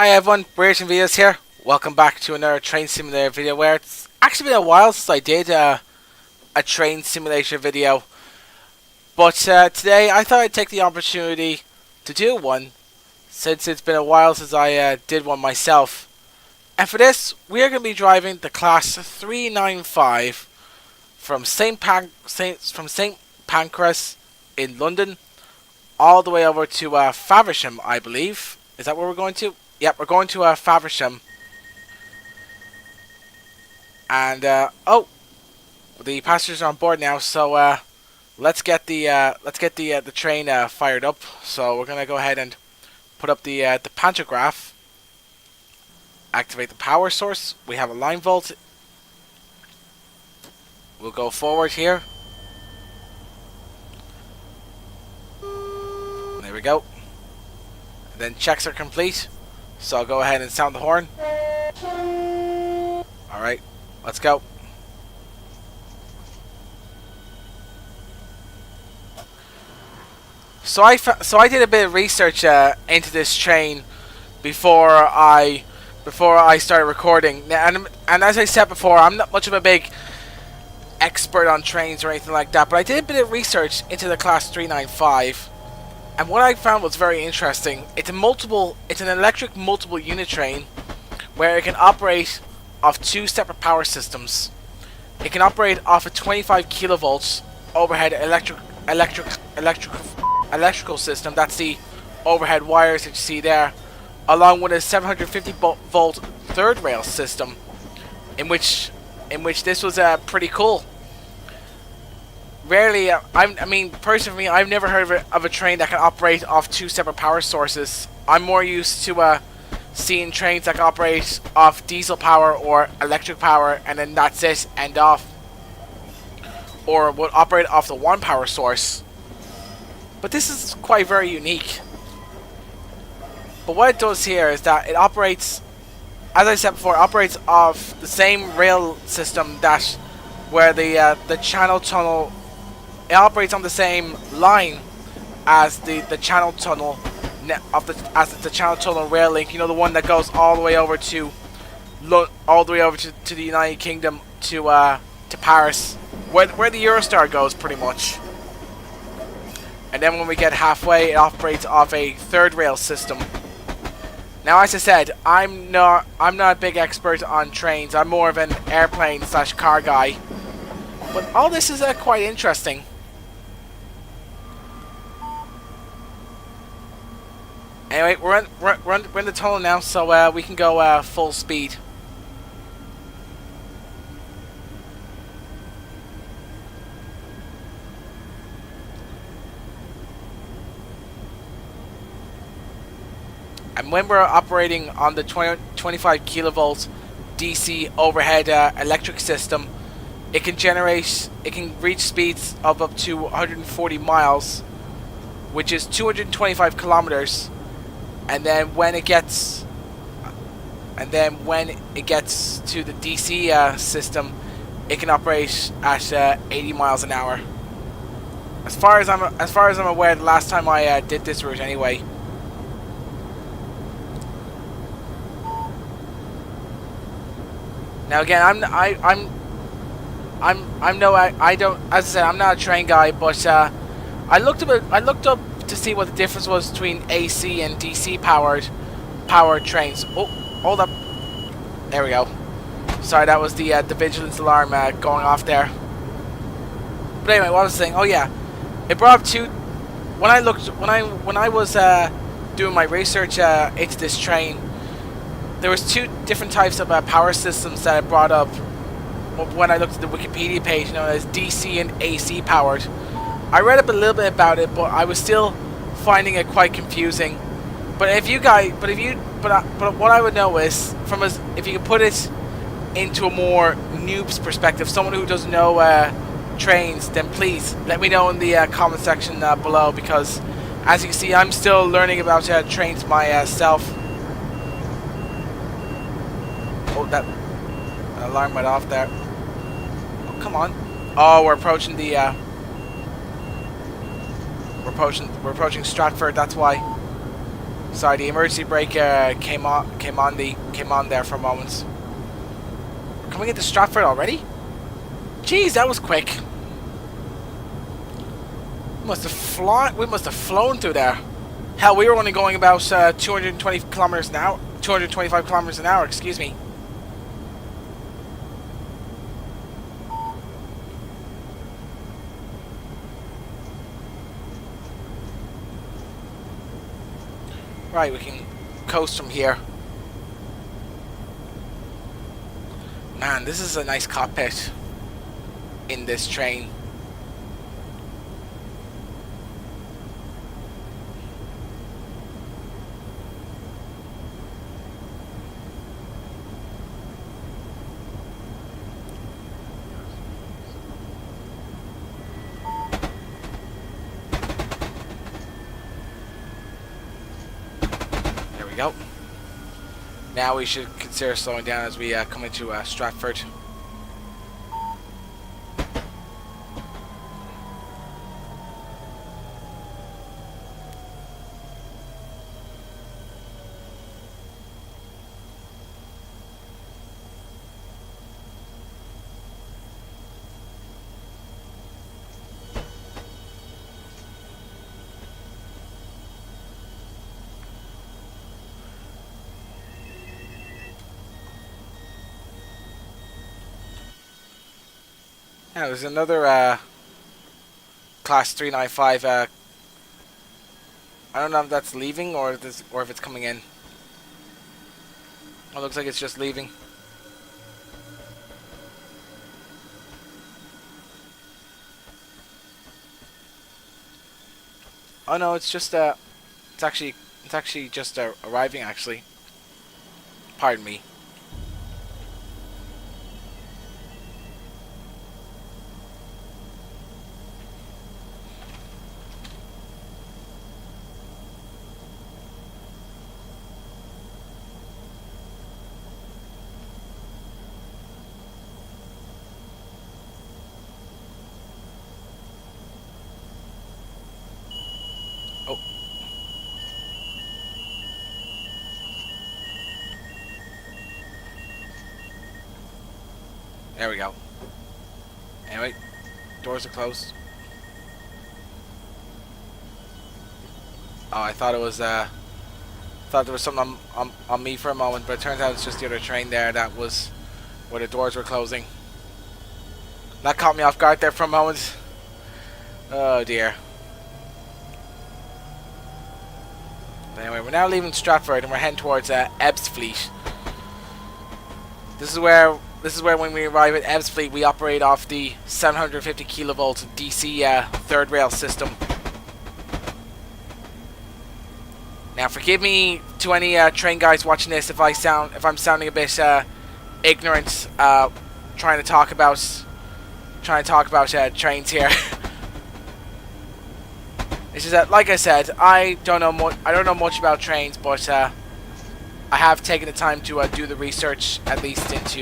Hi everyone, Brayton Videos here. Welcome back to another train simulator video where it's actually been a while since I did a train simulator video. But today I thought I'd take the opportunity to do one since it's been a while since I did one myself. And for this, we are going to be driving the Class 395 from St Pancras in London all the way over to Favensham, I believe. Is that where we're going to? Yep, we're going to Favensham. And oh, the passengers are on board now. So let's get the train fired up. So we're gonna go ahead and put up the pantograph. Activate the power source. We have a line volt. We'll go forward here. There we go. And then checks are complete. So I'll go ahead and sound the horn. Alright, let's go. So I did a bit of research into this train before I started recording. And as I said before, I'm not much of a big expert on trains or anything like that, but I did a bit of research into the Class 395. And what I found was very interesting. It's an electric multiple unit train where it can operate off two separate power systems. It can operate off a 25 kilovolts overhead electrical system. That's the overhead wires that you see there, along with a 750 volt third rail system, in which this was pretty cool. Rarely, I mean, personally, I've never heard of a train that can operate off two separate power sources. I'm more used to seeing trains that can operate off diesel power or electric power, and then that's it, end off. Or would operate off the one power source. But this is quite very unique. But what it does here is that it operates, as I said before, it operates off the same rail system that where the channel tunnel. It operates on the same line as the channel tunnel the channel tunnel rail link. You know, the one that goes all the way over to the United Kingdom to Paris, where the Eurostar goes, pretty much. And then when we get halfway, it operates off a third rail system. Now, as I said, I'm not a big expert on trains. I'm more of an airplane / car guy. But all this is quite interesting. Anyway, we're in the tunnel now, so we can go full speed. And when we're operating on the 25 kilovolt DC overhead electric system, it can reach speeds of up to 140 miles, which is 225 kilometers. And then when it gets to the DC system, it can operate at 80 miles an hour. As far as I'm aware, the last time I did this route, anyway. Now again, I'm not a train guy, but I looked up to see what the difference was between AC and DC powered trains. Oh, hold up. There we go. Sorry, that was the vigilance alarm going off there. But anyway, what I was saying, oh yeah, it brought up two. When I was doing my research into this train, there was two different types of power systems that it brought up when I looked at the Wikipedia page, known as DC and AC powered. I read up a little bit about it, but I was still finding it quite confusing. But what I would know is, if you could put it into a more noob's perspective, someone who doesn't know trains, then please let me know in the comment section below, because as you can see, I'm still learning about trains myself. Oh, that alarm went off there. Oh, come on. Oh, we're approaching the We're approaching Stratford, that's why. Sorry, the emergency brake came on there for a moment. We're coming into Stratford already? Jeez, that was quick. We must have flown through there. Hell, we were only going about 220 kilometers an hour. 225 kilometers an hour, excuse me. Right, we can coast from here. Man, this is a nice cockpit in this train. There we go. Now we should consider slowing down as we come into Stratford. Yeah, there's another class 395. I don't know if that's leaving or if it's coming in. It looks like it's just leaving. Oh no, it's just it's actually just arriving actually. Pardon me. Oh. There we go. Anyway, doors are closed. Oh, I thought it was thought there was something on me for a moment, but it turns out it's just the other train there that was where the doors were closing. That caught me off guard there for a moment. Oh dear. But anyway, we're now leaving Stratford and we're heading towards Ebbsfleet. This is where when we arrive at Ebbsfleet, we operate off the 750 kilovolt DC third rail system. Now, forgive me to any train guys watching this if I'm sounding a bit ignorant, trying to talk about trains here. It's just that, like I said, I don't know much about trains, but I have taken the time to do the research at least into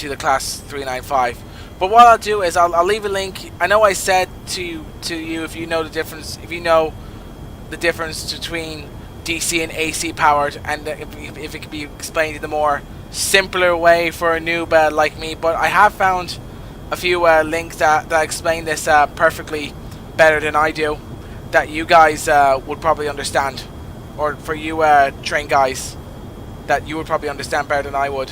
the class 395. But what I'll do is I'll leave a link. I know I said to you if you know the difference between DC and AC powered, and if it could be explained in a more simpler way for a noob like me. But I have found a few links that explain this perfectly better than I do, that you guys would probably understand, or for you train guys, that you would probably understand better than I would.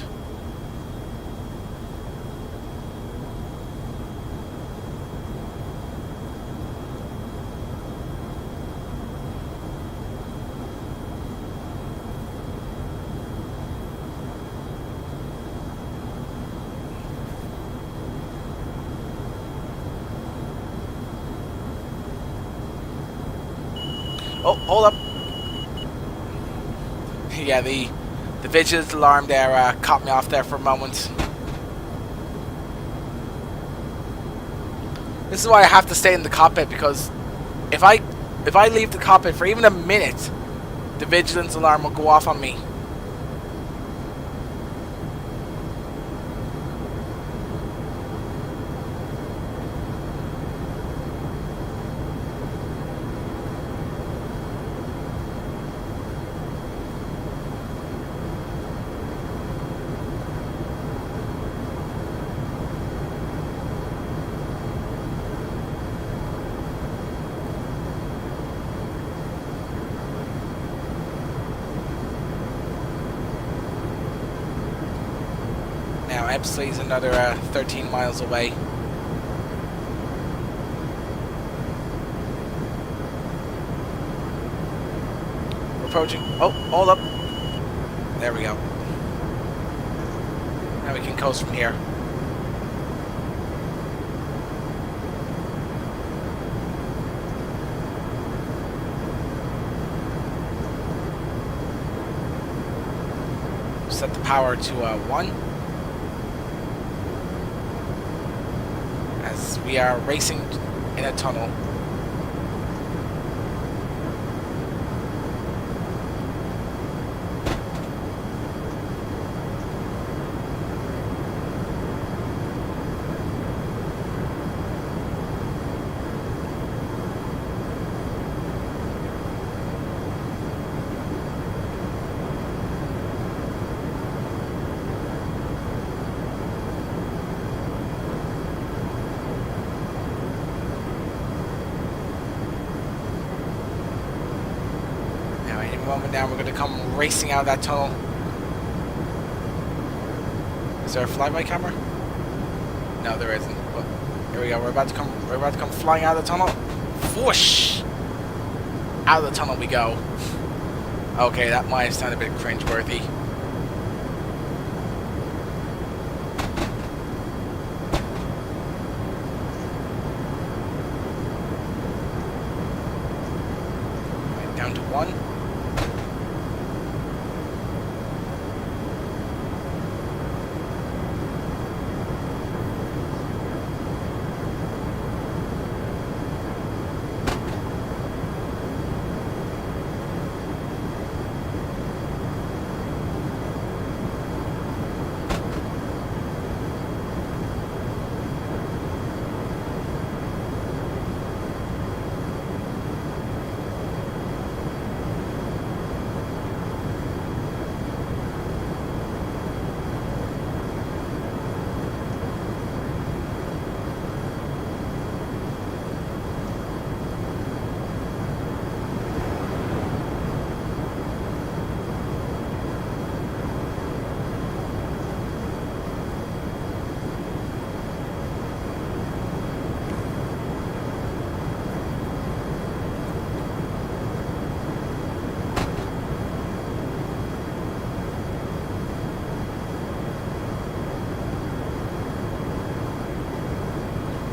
Oh, hold up. Yeah, the vigilance alarm there caught me off there for a moment. This is why I have to stay in the cockpit, because if I leave the cockpit for even a minute, the vigilance alarm will go off on me. Ebbsfleet is another 13 miles away. We're approaching. Oh, hold up. There we go. Now we can coast from here. Set the power to 1 as we are racing in a tunnel. Moment now, we're going to come racing out of that tunnel. Is there a flyby camera? No, there isn't. But here we go. We're about to come flying out of the tunnel. Whoosh! Out of the tunnel we go. Okay, that might sound a bit cringeworthy. Right, down to 1.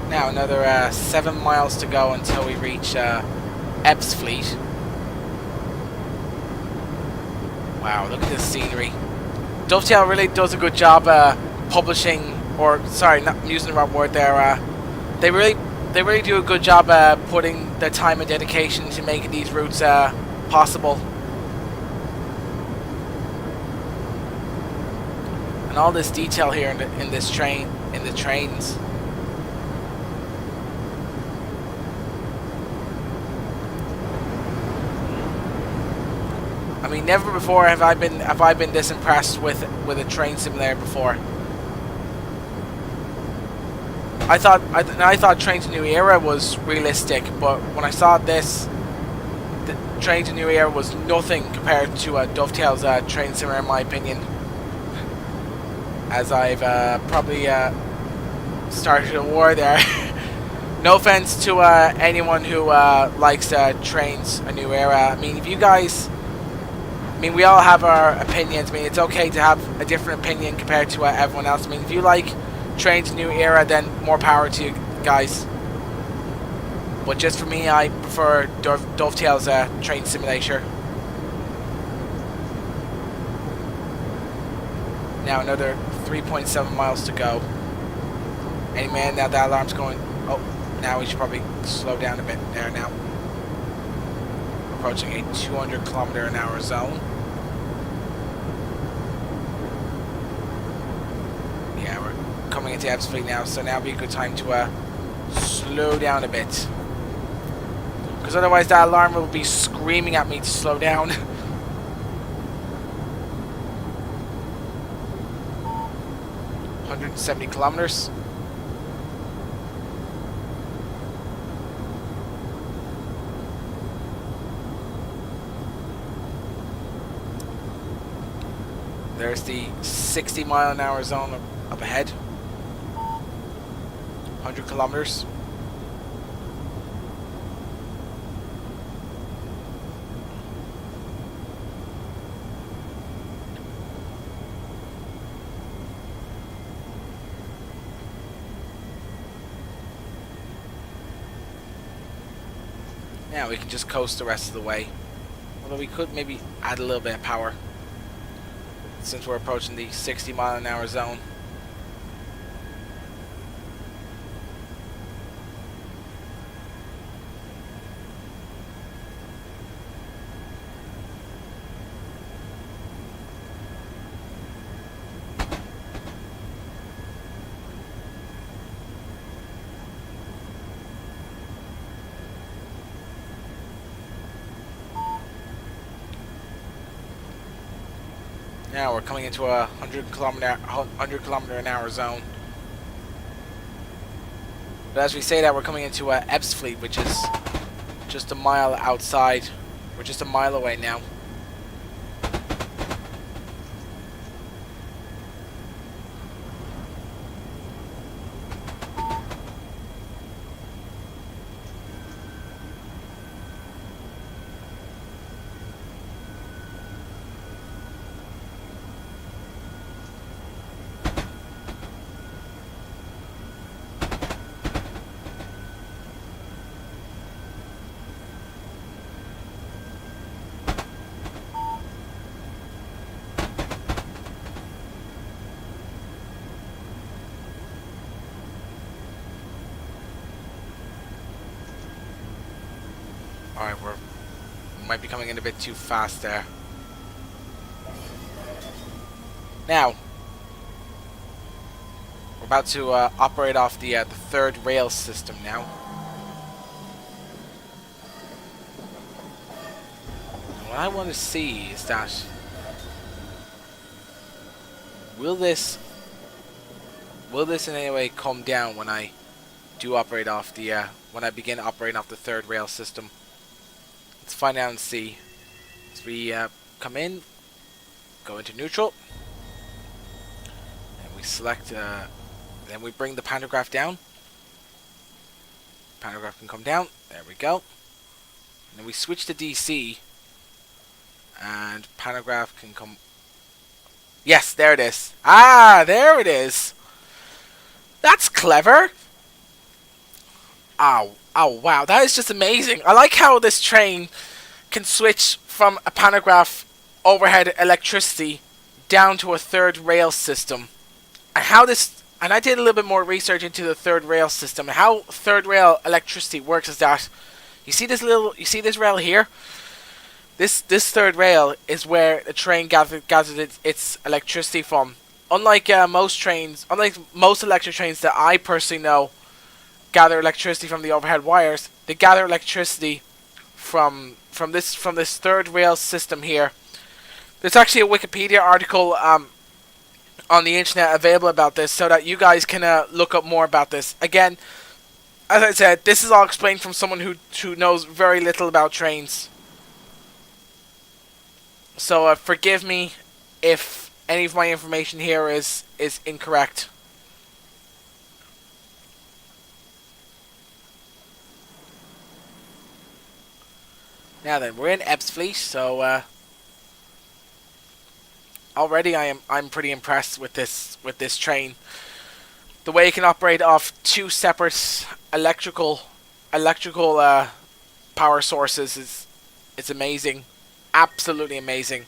Now another 7 miles to go until we reach Ebbsfleet. Wow, look at this scenery. Dovetail really does a good job publishing, or sorry, not using the wrong word there. They really do a good job putting their time and dedication to making these routes possible. And all this detail here in the trains. I mean, never before have I been this impressed with a train simulator before. I thought Train to New Era was realistic, but when I saw this, the Train to New Era was nothing compared to Dovetail's train simulator, in my opinion. As I've probably started a war there. No offense to anyone who likes Trains a New Era. I mean, if you guys, I mean, we all have our opinions. I mean, it's okay to have a different opinion compared to everyone else. I mean, if you like Train to New Era, then more power to you guys. But just for me, I prefer Dovetail's train simulator. Now another 3.7 miles to go. Hey man, now that alarm's going. Oh, now we should probably slow down a bit there now. Approaching a 200 km/h zone. Yeah, we're coming into Ebbsfleet now, so now would be a good time to slow down a bit. Because otherwise that alarm will be screaming at me to slow down. 170 kilometers. There's the 60 mile an hour zone up ahead. 100 kilometers. Now we can just coast the rest of the way. Although we could maybe add a little bit of power since we're approaching the 60-mile-an-hour zone. Now we're coming into a 100 kilometer an hour zone. But as we say that, we're coming into a Ebbsfleet, which is just a mile outside. We're just a mile away now. Alright, we might be coming in a bit too fast there. Now, we're about to operate off the third rail system now. And what I want to see is that will this in any way come down when I do operate off the when I begin operating off the third rail system? Let's find out and see. As we come in, go into neutral, and we select, then we bring the pantograph down. Pantograph can come down, there we go. And then we switch to DC, and pantograph can come, yes, there it is. Ah, there it is. That's clever. Ow. Oh wow, that is just amazing. I like how this train can switch from a pantograph overhead electricity down to a third rail system. And I did a little bit more research into the third rail system. And how third rail electricity works is that you see this rail here? This third rail is where the train gathers its electricity from. Unlike most electric trains that I personally know gather electricity from the overhead wires, they gather electricity from this third rail system here. There's actually a Wikipedia article on the internet available about this, so that you guys can look up more about this. Again, as I said, this is all explained from someone who knows very little about trains. So forgive me if any of my information here is incorrect. Now then, we're in Ebbsfleet, so already I'm pretty impressed with this train. The way it can operate off two separate electrical power sources is amazing, absolutely amazing.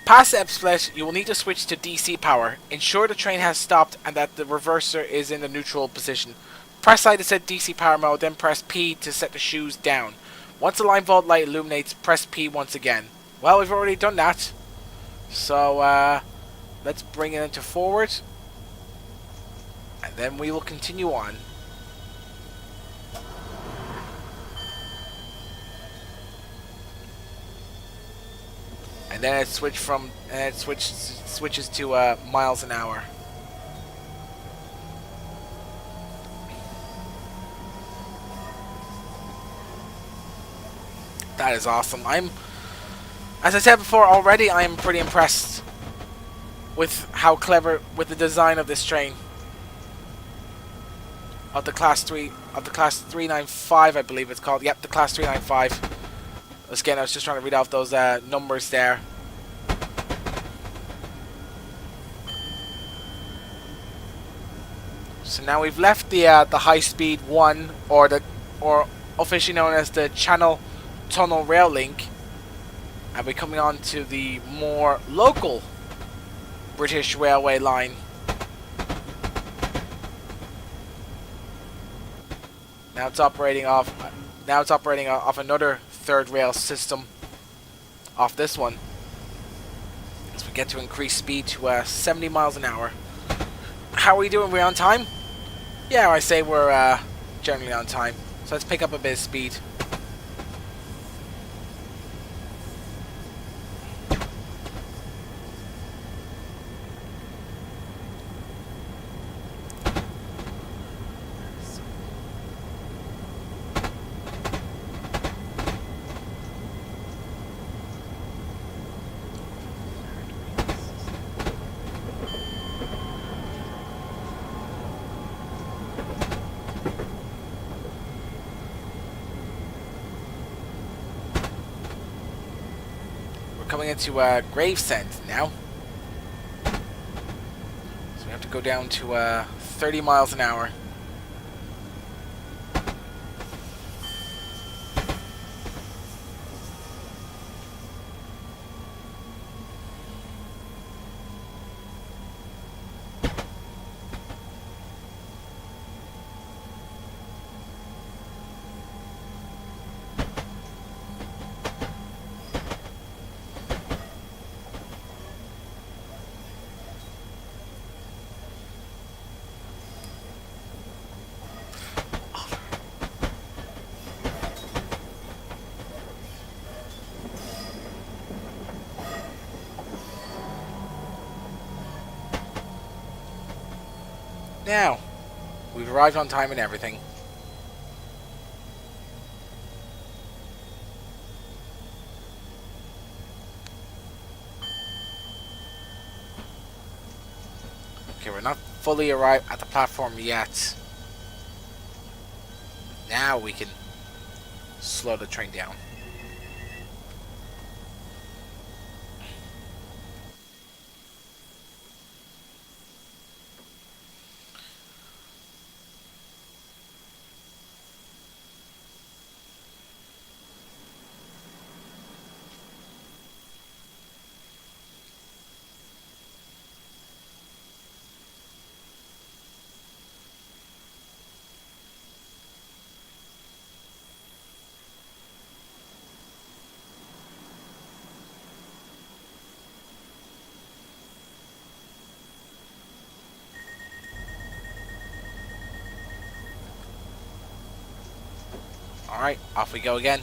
Past Ebbsfleet, you will need to switch to DC power. Ensure the train has stopped and that the reverser is in the neutral position. Press I to set DC power mode, then press P to set the shoes down. Once the line vault light illuminates, press P once again. Well, we've already done that. So, let's bring it into forward. And then we will continue on. And then it switches to miles an hour. That is awesome. As I said before already, I'm pretty impressed with how clever with the design of this train. Of the class 395, I believe it's called. Yep, the class 395. Again, I was just trying to read off those numbers there. So now we've left the high speed one, or officially known as the Channel Tunnel Rail Link, and we're coming on to the more local British railway line. Now it's operating off another third rail system off this one, as we get to increase speed to 70 miles an hour. How are we doing? We're on time? Yeah, I say we're generally on time. So let's pick up a bit of speed. Coming into Gravesend now. So we have to go down to 30 miles an hour. Now, we've arrived on time and everything. Okay, we're not fully arrived at the platform yet. Now we can slow the train down. Alright, off we go again.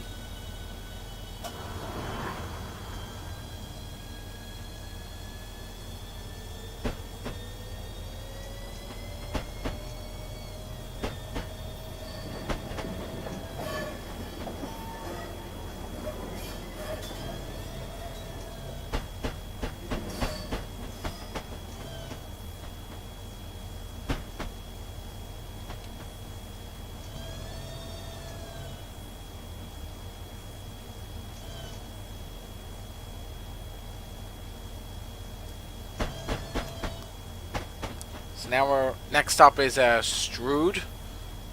So now our next stop is Strood,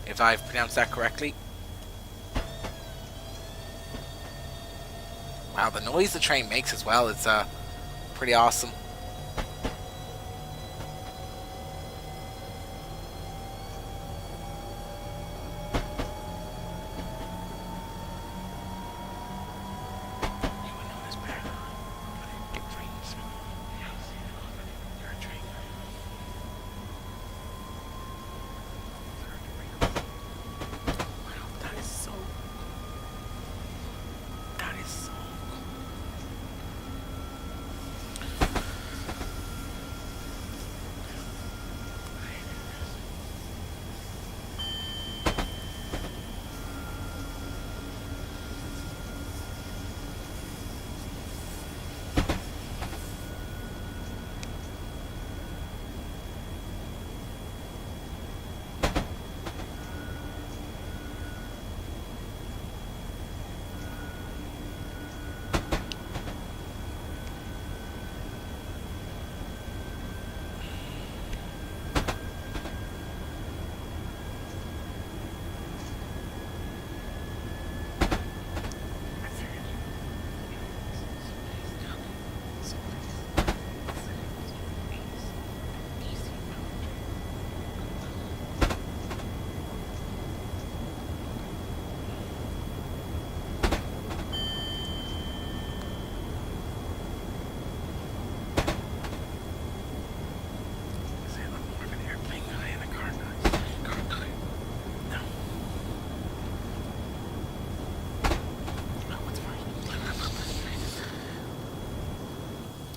if I've pronounced that correctly. Wow, the noise the train makes as well is pretty awesome.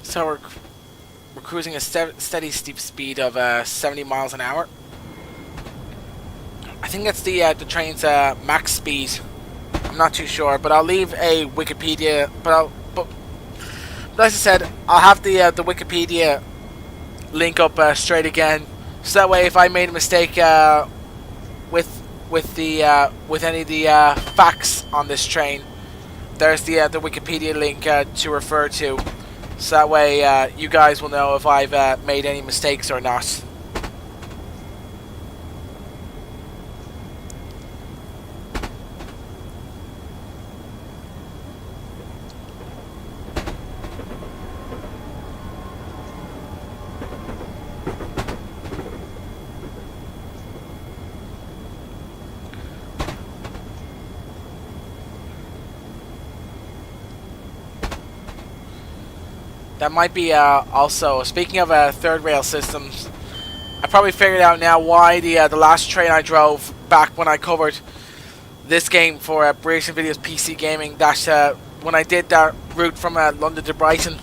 So we're cruising a steady steep speed of 70 miles an hour. I think that's the train's max speed. I'm not too sure, but I'll leave a Wikipedia. But as I said, I'll have the Wikipedia link up straight again, so that way if I made a mistake with any of the facts on this train, there's the Wikipedia link to refer to, so that way you guys will know if I've made any mistakes or not. That might be also, speaking of third rail systems, I probably figured out now why the last train I drove back when I covered this game for British Videos PC Gaming, that when I did that route from London to Brighton,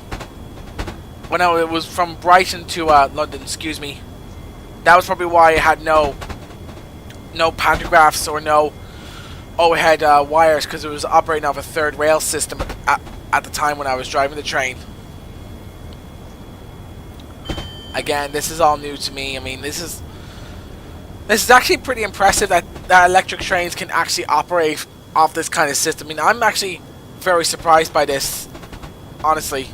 well no, it was from Brighton to London, excuse me, that was probably why I had no pantographs or no overhead wires, because it was operating off a third rail system at the time when I was driving the train. Again, this is all new to me. I mean, this is actually pretty impressive that electric trains can actually operate off this kind of system. I mean, I'm actually very surprised by this, honestly.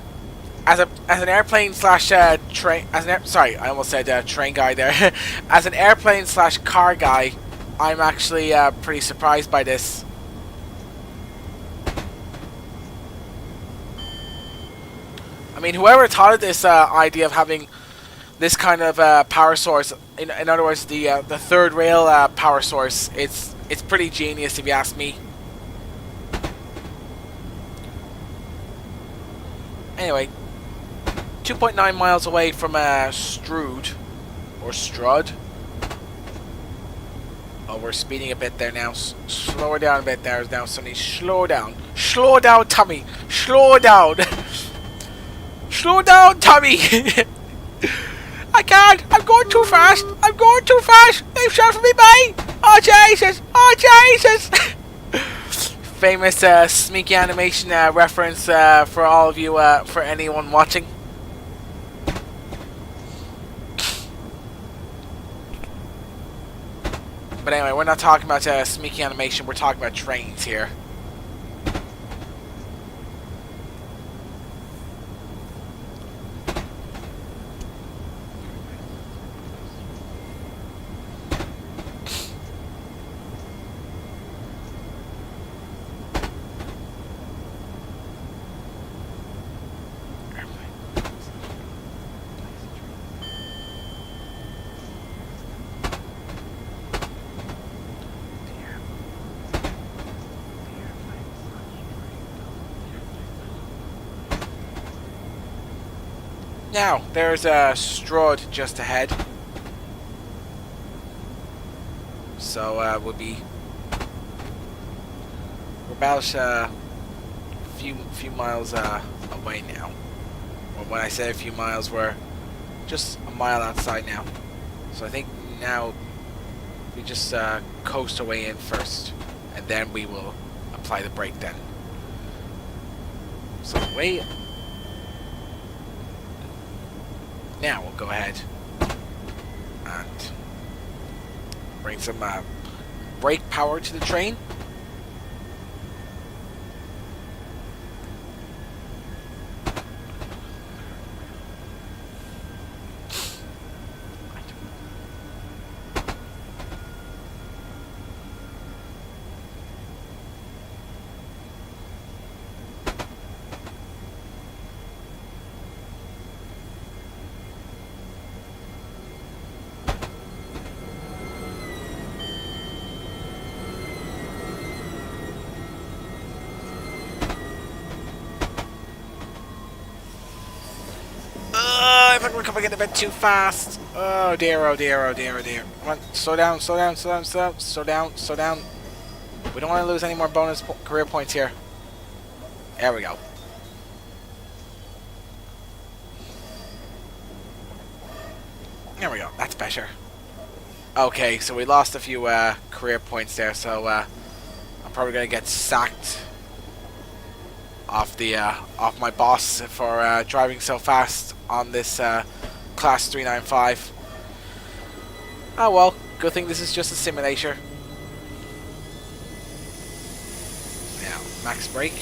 As an airplane slash train, sorry, I almost said train guy there. As an airplane slash car guy, I'm actually pretty surprised by this. I mean, whoever thought of this idea of having this kind of power source, in other words, the third rail power source, it's pretty genius if you ask me. Anyway, 2.9 miles away from Strood, or Strud. Oh, we're speeding a bit there now. Slow down a bit there now, Sonny. Slow down. Slow down, Tommy. Slow down. Slow down, Tommy. I can't! I'm going too fast! I'm going too fast! They've shot for me, mate! Oh, Jesus! Oh, Jesus! Famous sneaky animation reference for all of you, for anyone watching. But anyway, we're not talking about sneaky animation, we're talking about trains here. Now, there's Strud just ahead. So, we're about a few miles away now. Or when I say a few miles, we're just a mile outside now. So I think now we just coast our way in first, and then we will apply the brake then. So wait. Now we'll go ahead and bring some brake power to the train. I think we're coming in a bit too fast. Oh dear, oh dear, oh dear, oh dear. Come on, slow down, slow down, slow down, slow down, slow down, slow down. We don't want to lose any more bonus career points here. There we go. There we go. That's better. Okay, so we lost a few career points there, so I'm probably gonna get sacked off the off my boss for driving so fast on this class 395. Oh well, good thing this is just a simulator. Now, max brake.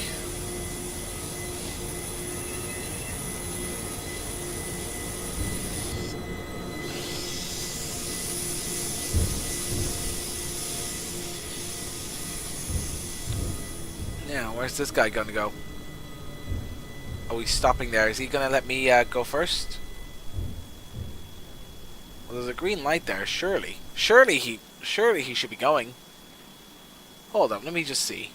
Now, where's this guy gonna go? Oh, he's stopping there. Is he gonna let me go first? Well, there's a green light there. Surely he should be going. Hold on, let me just see.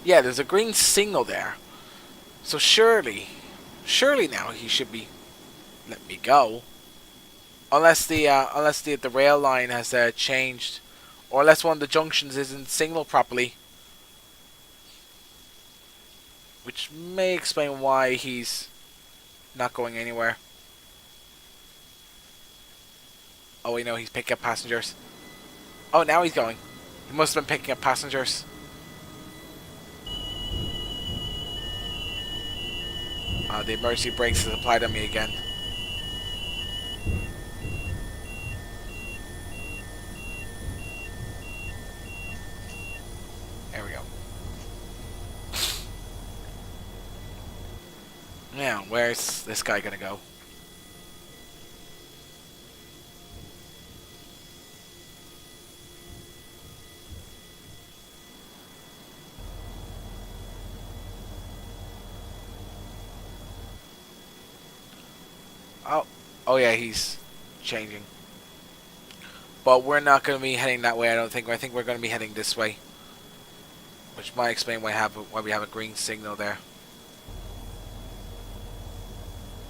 Yeah, there's a green signal there. So surely now he should be let me go. Unless the rail line has changed, or unless one of the junctions isn't signaled properly, which may explain why he's not going anywhere. Oh wait, no, he's picking up passengers. Oh, now he's going. He must have been picking up passengers. The emergency brakes has applied on me again. There we go. Now, where's this guy gonna go? Oh yeah, he's changing. But we're not going to be heading that way, I don't think. I think we're going to be heading this way. Which might explain why we have a green signal there.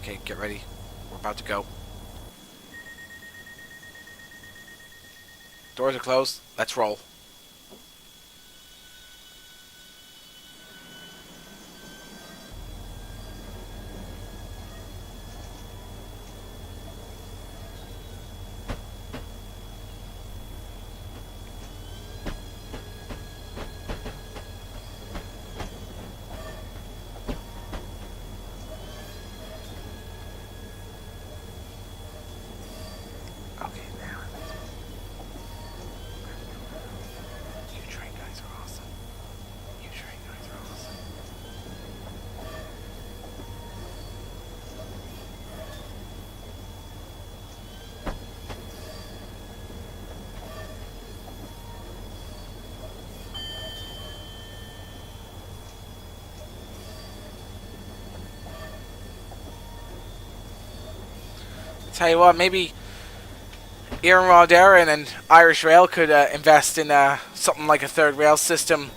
Okay, get ready. We're about to go. Doors are closed. Let's roll. Tell you what, maybe Iarnród Éireann and Irish Rail could invest in something like a third rail system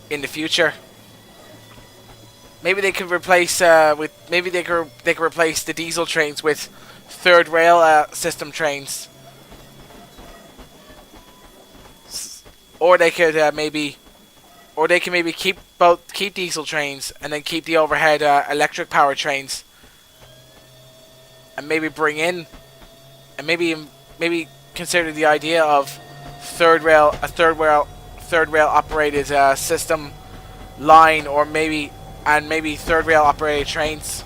in the future. Maybe they could replace they could replace the diesel trains with third rail system trains, or they could maybe keep diesel trains and then keep the overhead electric power trains. And maybe bring in, and maybe consider the idea of third rail operated system line, or maybe third rail operated trains.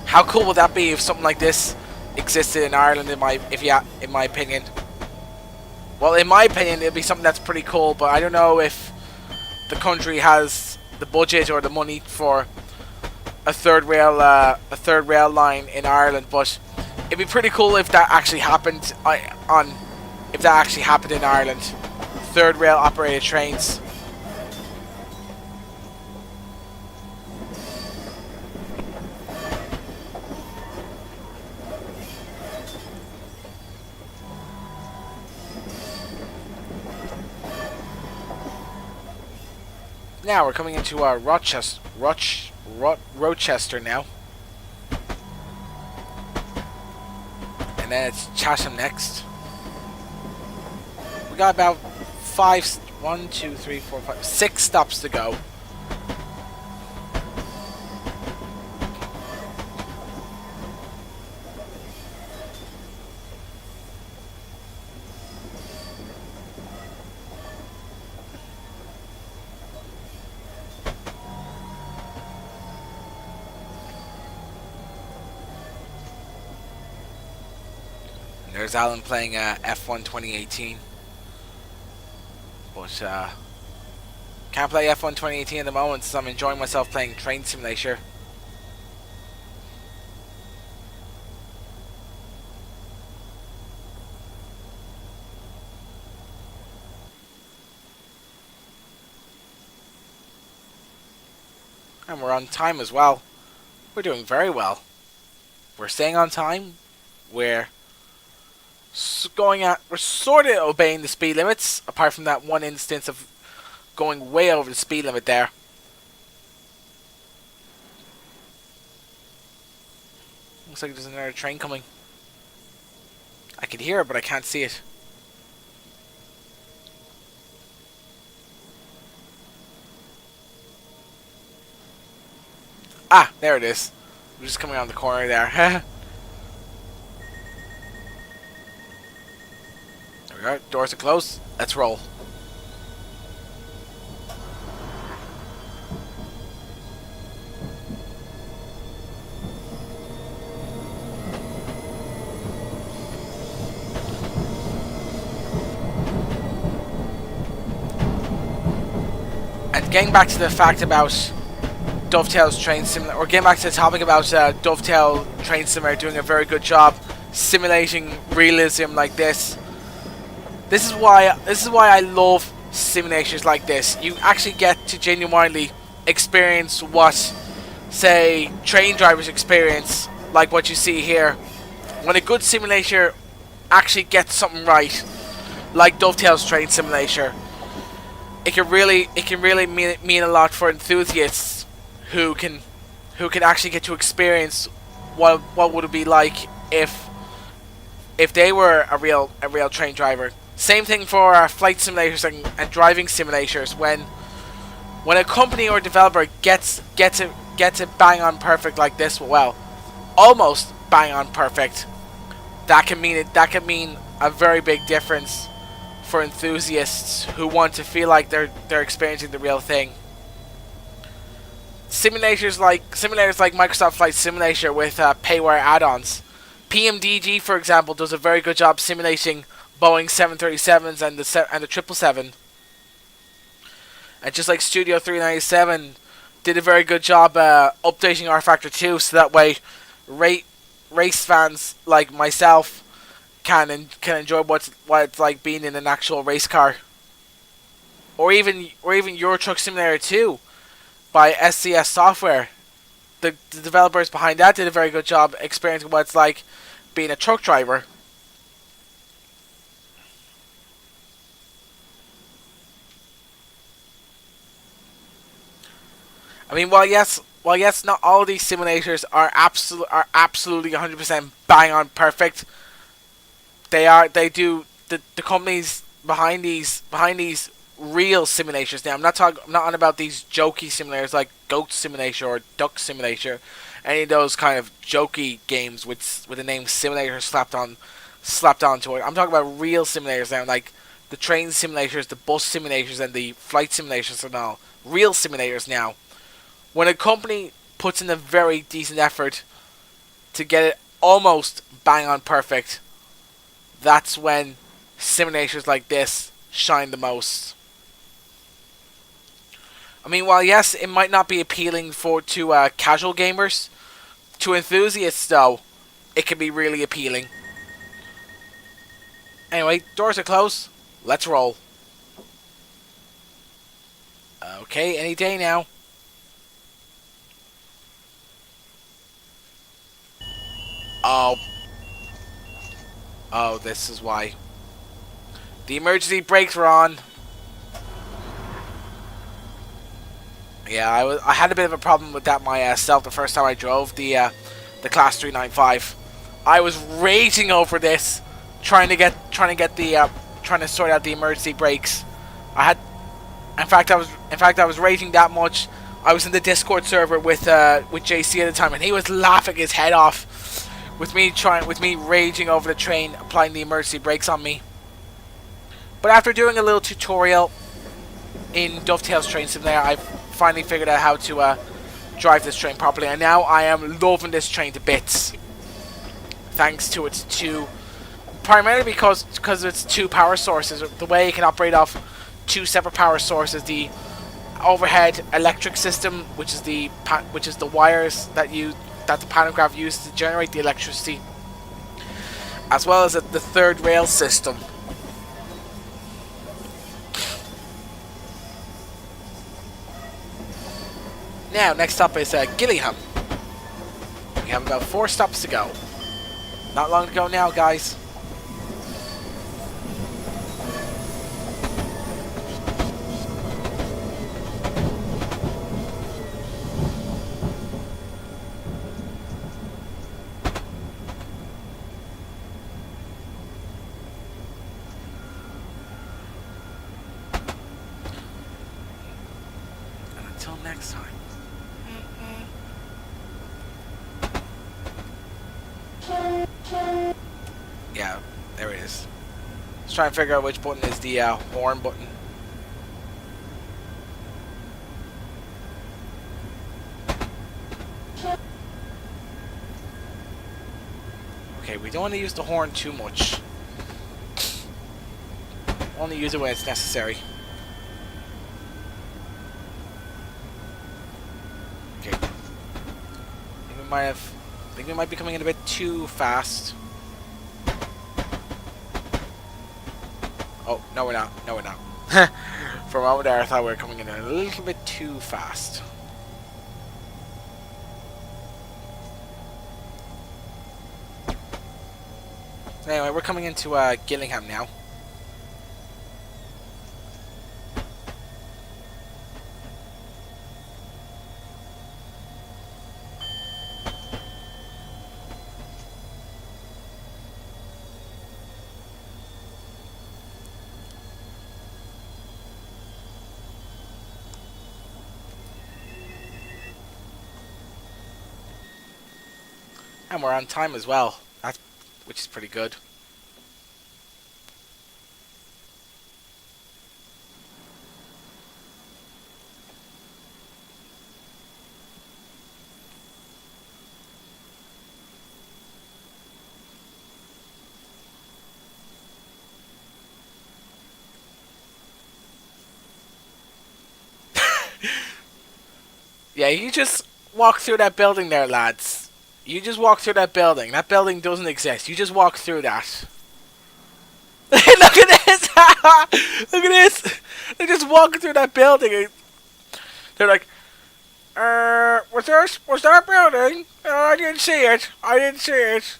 How cool would that be if something like this existed in Ireland? In my opinion. Well, in my opinion, it'd be something that's pretty cool, but I don't know if the country has the budget or the money for a third rail line in Ireland. But it'd be pretty cool if that actually happened in Ireland. Third rail operated trains. Now we're coming into Rochester now, and then it's Chatham next. We got about 6 stops to go. there's Alan playing F1 2018. But can't play F1 2018 at the moment, so I'm enjoying myself playing Train Simulator. And we're on time as well. We're doing very well. We're staying on time. We're we're sort of obeying the speed limits, apart from that one instance of going way over the speed limit there. Looks like there's another train coming. I can hear it, but I can't see it. Ah, there it is. We're just coming around the corner there. There we go. Doors are closed. Let's roll. And getting back to the fact about Dovetail's Train Simulator, or getting back to the topic about Dovetail Train Simulator doing a very good job simulating realism like this. This is why I love simulators like this. You actually get to genuinely experience what, say, train drivers experience, like what you see here. When a good simulator actually gets something right, like Dovetail's Train Simulator, it can really mean a lot for enthusiasts who can actually get to experience what would it be like if they were a real train driver. Same thing for flight simulators and driving simulators. When a company or developer gets it bang on perfect like this, well, almost bang on perfect, that can mean a very big difference for enthusiasts who want to feel like they're experiencing the real thing. Simulators like Microsoft Flight Simulator with payware add-ons. PMDG, for example, does a very good job simulating Boeing 737s and the 777. And just like Studio 397 did a very good job updating R Factor 2, so that way race fans like myself can enjoy what it's like being in an actual race car. Or even Euro Truck Simulator 2 by SCS Software. The developers behind that did a very good job experiencing what it's like being a truck driver. I mean, while yes, not all of these simulators are absolutely 100% bang on perfect. The companies behind these real simulators. Now, I'm not on about these jokey simulators like Goat Simulator or Duck Simulator, any of those kind of jokey games with the name simulator slapped onto it. I'm talking about real simulators now, like the train simulators, the bus simulators, and the flight simulators and all. Real simulators now. When a company puts in a very decent effort to get it almost bang on perfect, that's when simulators like this shine the most. I mean, while yes, it might not be appealing to casual gamers, to enthusiasts though, it can be really appealing. Anyway, doors are closed. Let's roll. Okay, any day now. Oh, this is why. The emergency brakes were on. Yeah, I had a bit of a problem with that myself the first time I drove the Class 395. I was raging over this, trying to sort out the emergency brakes. In fact, I was raging that much. I was in the Discord server with JC at the time, and he was laughing his head off with me raging over the train, applying the emergency brakes on me. But after doing a little tutorial in Dovetail's Train Simulator, I finally figured out how to drive this train properly, and now I am loving this train to bits, thanks to its two primarily because it's two power sources. The way it can operate off two separate power sources: the overhead electric system, which is the wires that the pantograph uses to generate the electricity, as well as the third rail system. Now, next up is Gillingham. We have about 4 stops to go. Not long to go now, guys. And until next time. Yeah, there it is. Let's try and figure out which button is the horn button. Okay, we don't want to use the horn too much. Only use it when it's necessary. Okay. I think we might be coming in a bit too fast. Oh, no we're not. No we're not. For a moment there I thought we were coming in a little bit too fast. Anyway, we're coming into Gillingham now. And we're on time as well, which is pretty good. Yeah, you just walk through that building there, lads. You just walk through that building. That building doesn't exist. You just walk through that. Look at this! Look at this! They're just walking through that building. They're like, was there a building? I didn't see it. I didn't see it.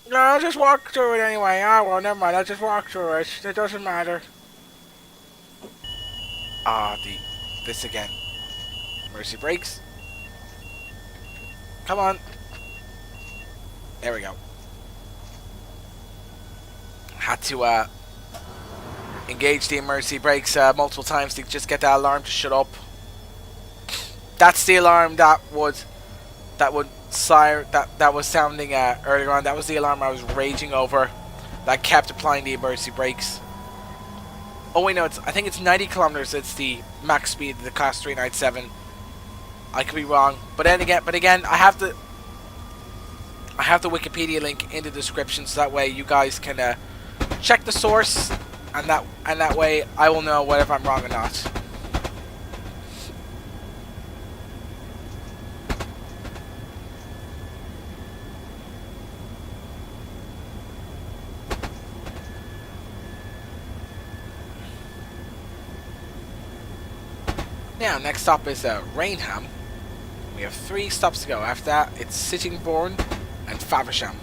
No, I'll just walk through it anyway. Ah, well, never mind. I'll just walk through it. It doesn't matter. Ah, this again. Mercy brakes. Come on. There we go. Had to engage the emergency brakes multiple times to just get that alarm to shut up. That's the alarm that was sounding earlier on. That was the alarm I was raging over. That kept applying the emergency brakes. Oh wait, no, I think it's 90 kilometers. It's the max speed of the Class 397. I could be wrong, but again, I have the Wikipedia link in the description, so that way you guys can check the source, and that way I will know whether I'm wrong or not. Now, next stop is Rainham. We have 3 stops to go. After that, it's Sittingbourne and Favensham.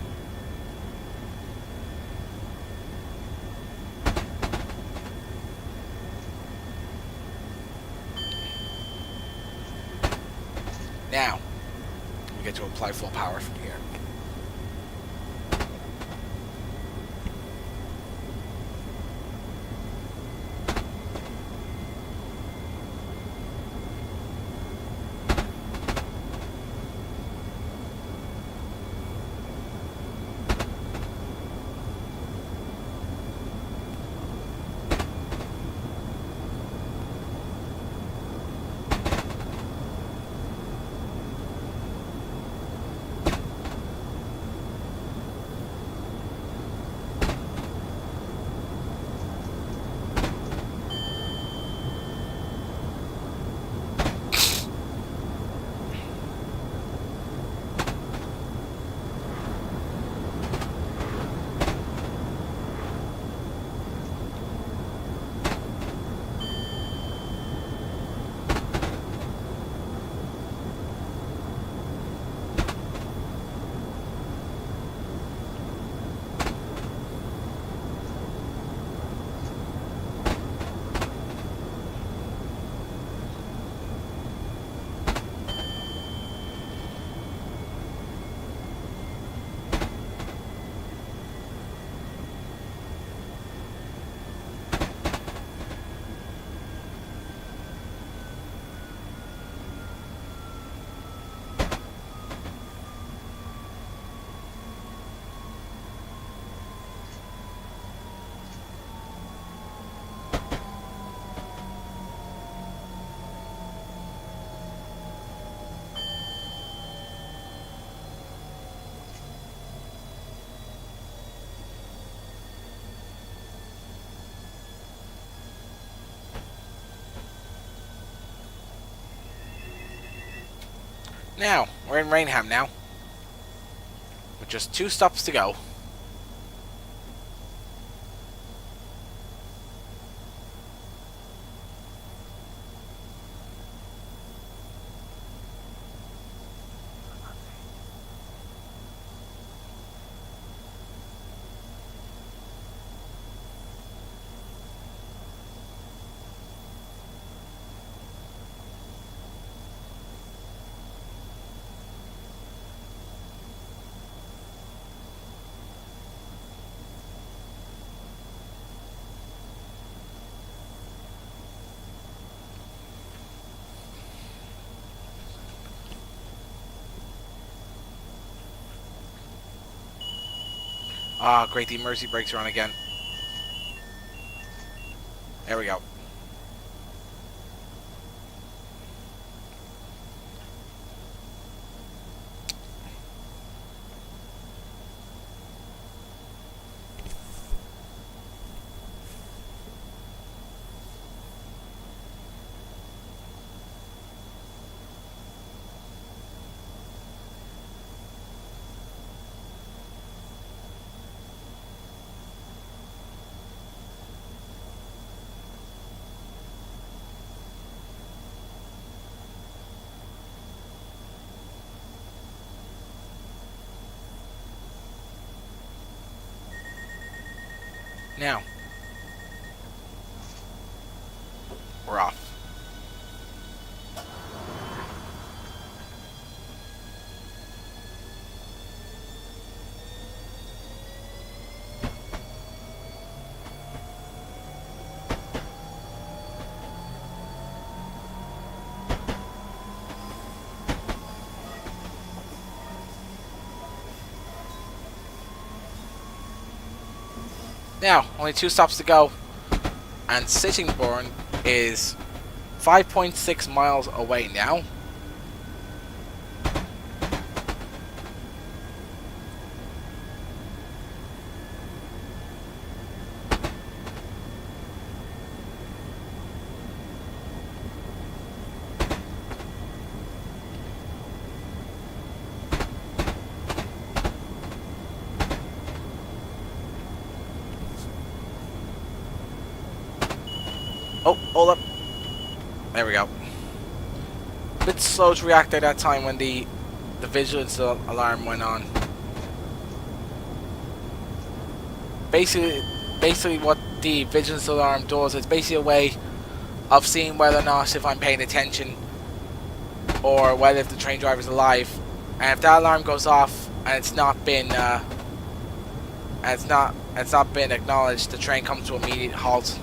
Now, we get to apply full power from here. Now, we're in Rainham now. With just 2 stops to go. Ah, great, the emergency brakes are on again. There we go. Now, we're off. Now, only 2 stops to go, and Sittingbourne is 5.6 miles away now. Oh, hold up. There we go. A bit slow to react at that time when the vigilance alarm went on. Basically what the vigilance alarm does is basically a way of seeing whether or not if I'm paying attention or whether if the train driver's alive. And if that alarm goes off and it's not been acknowledged, the train comes to an immediate halt.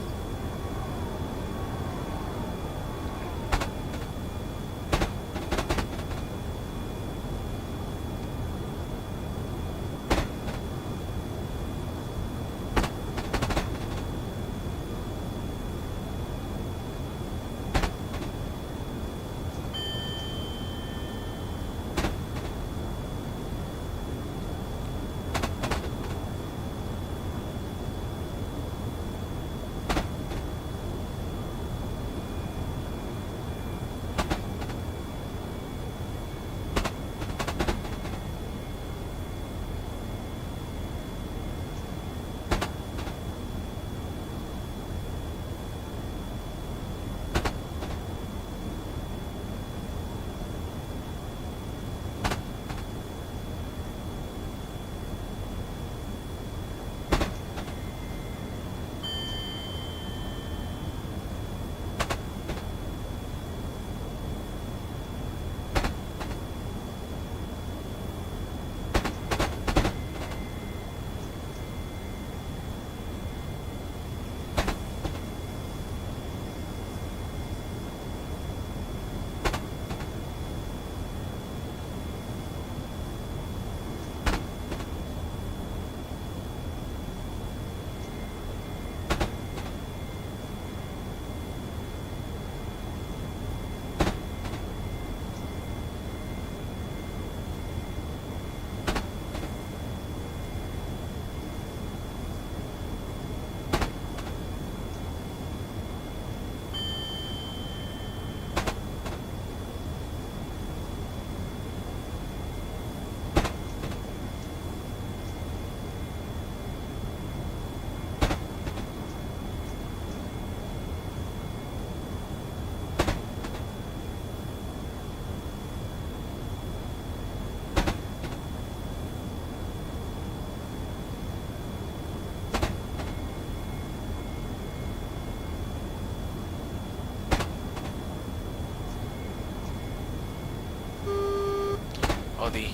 Oh, the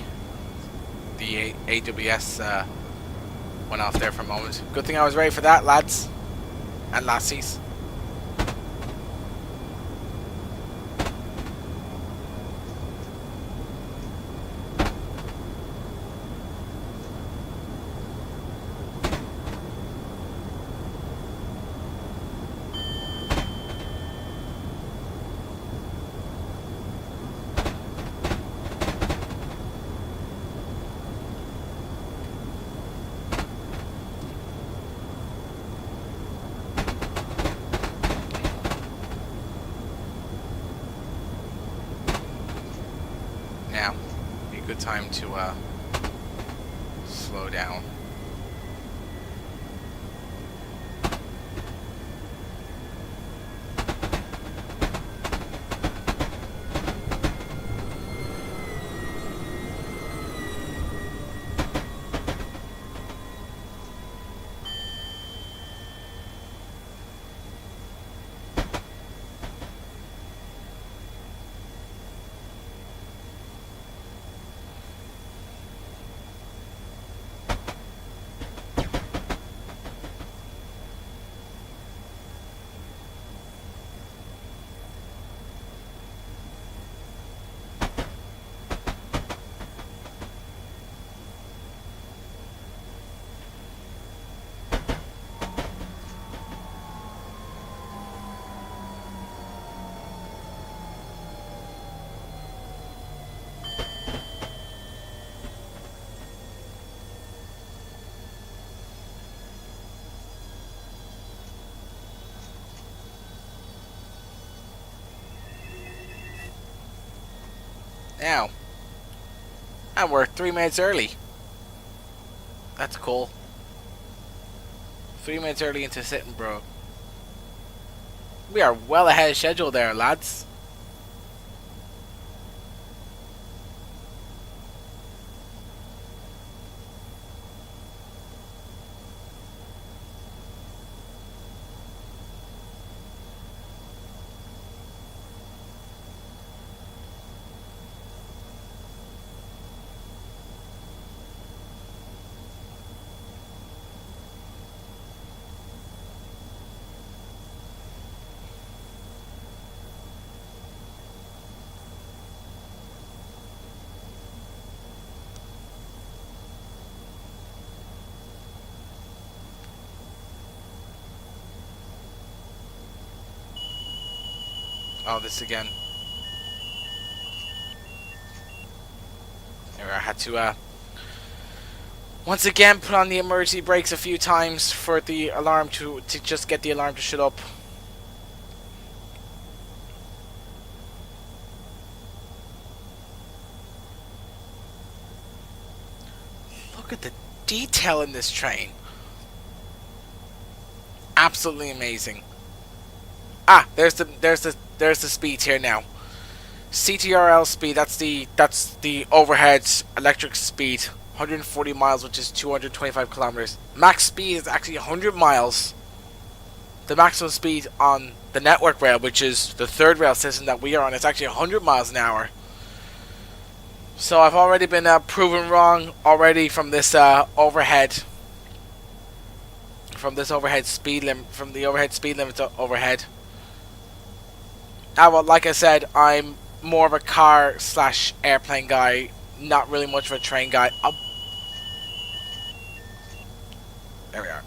AWS went off there for a moment. Good thing I was ready for that, lads and lassies. Now, be a good time to slow down. Now, and we're 3 minutes early. That's cool. 3 minutes early into sitting, bro. We are well ahead of schedule there, lads. Oh, this again. There, I had to once again put on the emergency brakes a few times for the alarm to just get the alarm to shut up. Look at the detail in this train. Absolutely amazing. Ah, there's the speeds here now. CTRL speed, that's the overhead electric speed. 140 miles, which is 225 kilometers. Max speed is actually 100 miles. The maximum speed on the network rail, which is the third rail system that we are on, is actually 100 miles an hour. So I've already been proven wrong already from this overhead speed limit, from the overhead speed limit to overhead. Well, like I said, I'm more of a car / airplane guy, not really much of a train guy. There we are.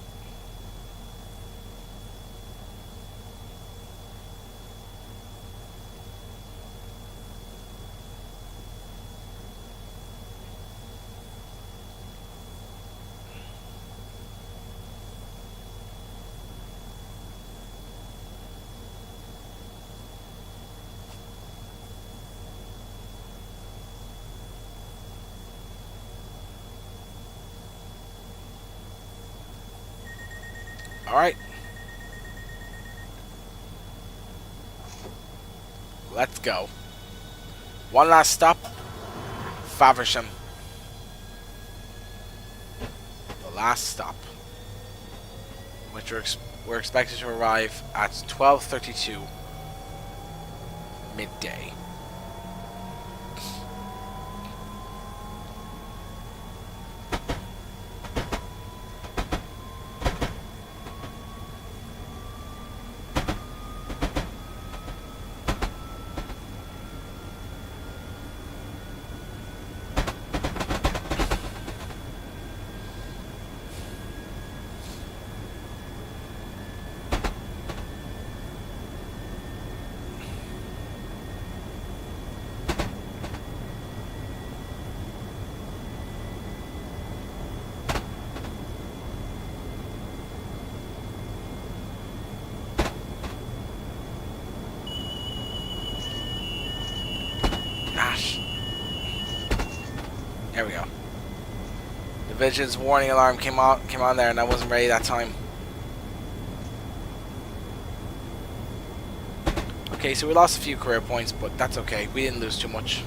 Alright. Let's go. One last stop. Favensham. The last stop. Which we're expected to arrive at 12:32 midday. that. There we go. The vigilance warning alarm came on there, and I wasn't ready that time. Okay, so we lost a few career points, but that's okay. We didn't lose too much.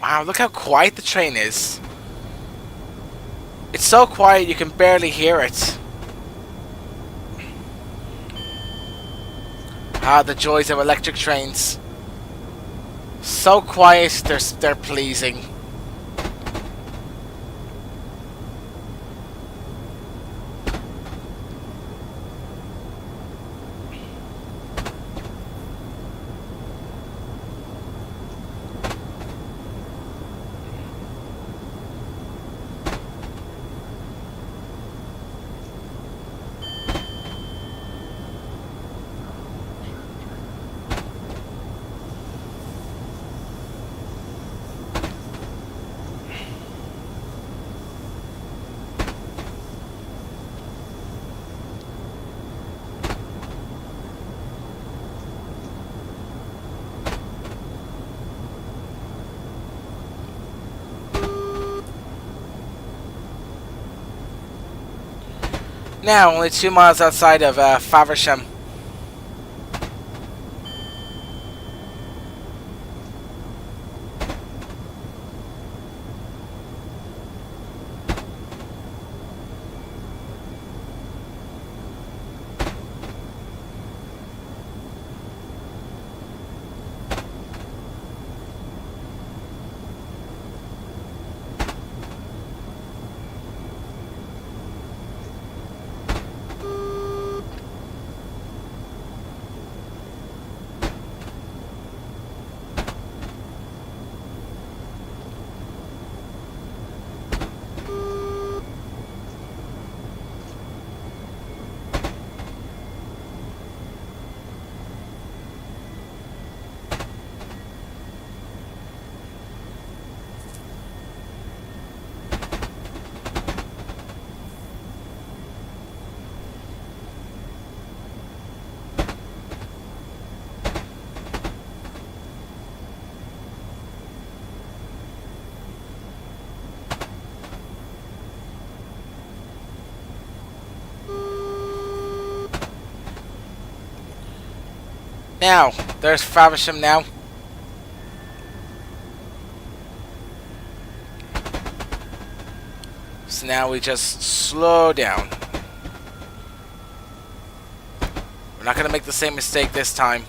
Wow, look how quiet the train is. It's so quiet you can barely hear it. Ah, the joys of electric trains. So quiet, they're pleasing. Now, only 2 miles outside of Favensham. Now, there's Favensham now. So now we just slow down. We're not going to make the same mistake this time.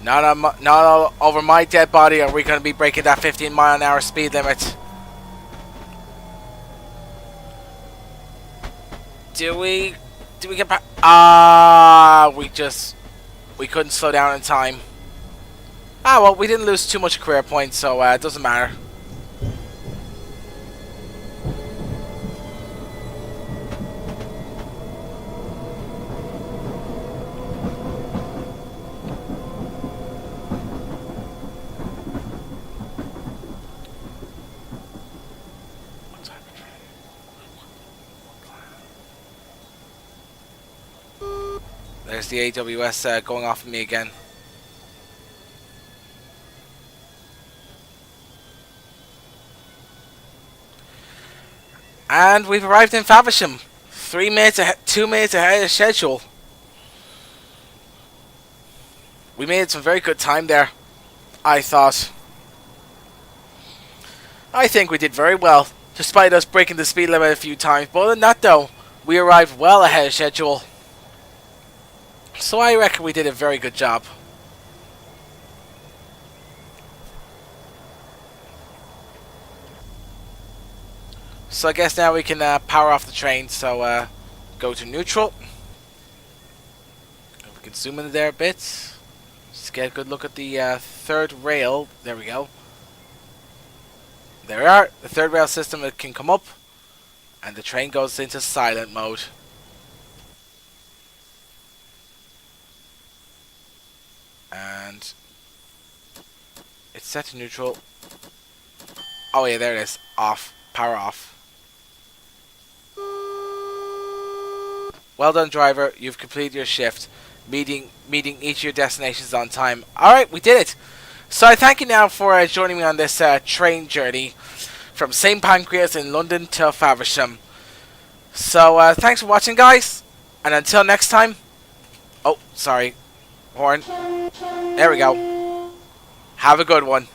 Not all over my dead body are we going to be breaking that 15-mile-an-hour speed limit. Do we get back? We couldn't slow down in time. Well, we didn't lose too much career points, so it doesn't matter. There's the AWS going off of me again. And we've arrived in Favensham. 2 minutes ahead of schedule. We made some very good time there, I thought. I think we did very well, despite us breaking the speed limit a few times. But other than that though, we arrived well ahead of schedule. So I reckon we did a very good job. So I guess now we can power off the train. So go to neutral. We can zoom in there a bit. Just get a good look at the third rail. There we go. There we are. The third rail system, it can come up. And the train goes into silent mode. And it's set to neutral. Oh yeah, there it is. Off. Power off. Well done, driver. You've completed your shift, meeting each of your destinations on time. Alright, we did it. So I thank you now for joining me on this train journey from St Pancras in London to Faversham. So thanks for watching, guys. And until next time. Oh, sorry. Horn. There we go. Have a good one.